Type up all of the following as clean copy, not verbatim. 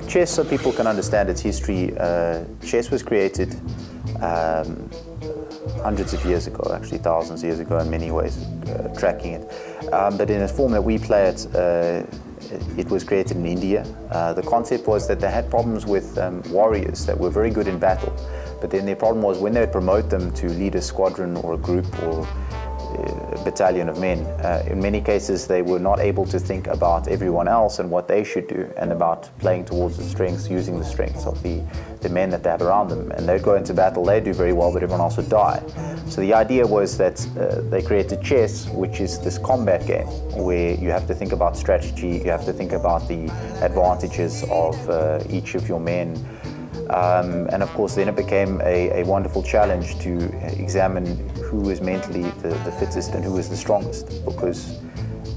Chess, so people can understand its history, chess was created hundreds of years ago, actually thousands of years ago in many ways, tracking it. But in a form that we play it was created in India. The concept was that they had problems with warriors that were very good in battle, but then their problem was when they would promote them to lead a squadron or a group or a battalion of men, in many cases they were not able to think about everyone else and what they should do and about playing towards the strengths, using the strengths of the men that they have around them. And they'd go into battle, they'd do very well, but everyone else would die. So the idea was that they created chess, which is this combat game where you have to think about strategy, you have to think about the advantages of each of your men. And of course then it became a wonderful challenge to examine who is mentally the fittest and who is the strongest, because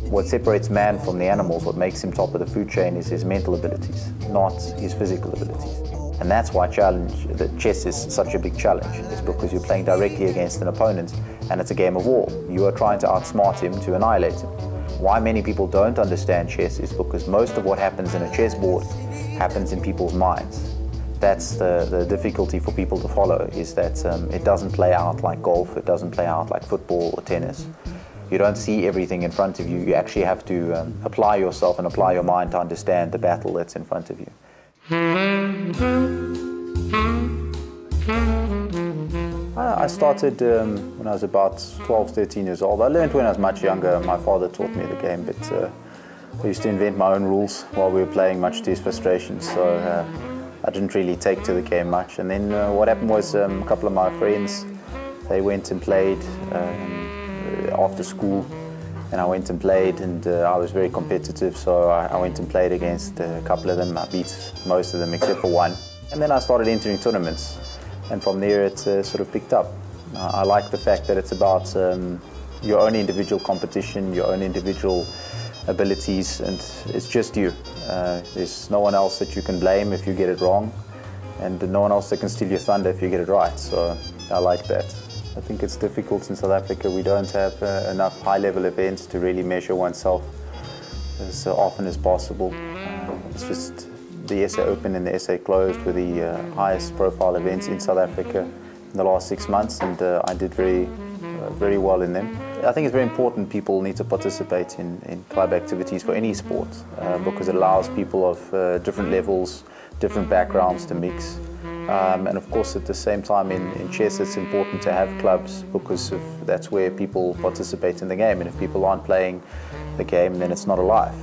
what separates man from the animals, what makes him top of the food chain, is his mental abilities, not his physical abilities. And that's why chess is such a big challenge. It's because you're playing directly against an opponent and it's a game of war. You are trying to outsmart him to annihilate him. Why many people don't understand chess is because most of what happens in a chessboard happens in people's minds. That's the difficulty for people to follow, is that it doesn't play out like golf, it doesn't play out like football or tennis. You don't see everything in front of you. You actually have to apply yourself and apply your mind to understand the battle that's in front of you. I started when I was about 12, 13 years old. I learned when I was much younger. My father taught me the game, but I used to invent my own rules while we were playing, much to his frustration. So I didn't really take to the game much. And then what happened was a couple of my friends, they went and played after school, and I went and played, and I was very competitive, so I went and played against a couple of them. I beat most of them except for one. And then I started entering tournaments, and from there it sort of picked up. I like the fact that it's about your own individual competition, your own individual abilities, and it's just you. There's no one else that you can blame if you get it wrong, and no one else that can steal your thunder if you get it right, so I like that. I think it's difficult in South Africa. We don't have enough high-level events to really measure oneself as often as possible. It's just the SA Open and the SA Closed were the highest profile events in South Africa in the last 6 months, and I did very well in them. I think it's very important people need to participate in club activities for any sport because it allows people of different levels, different backgrounds to mix. And of course at the same time in chess it's important to have clubs because that's where people participate in the game, and if people aren't playing the game then it's not alive.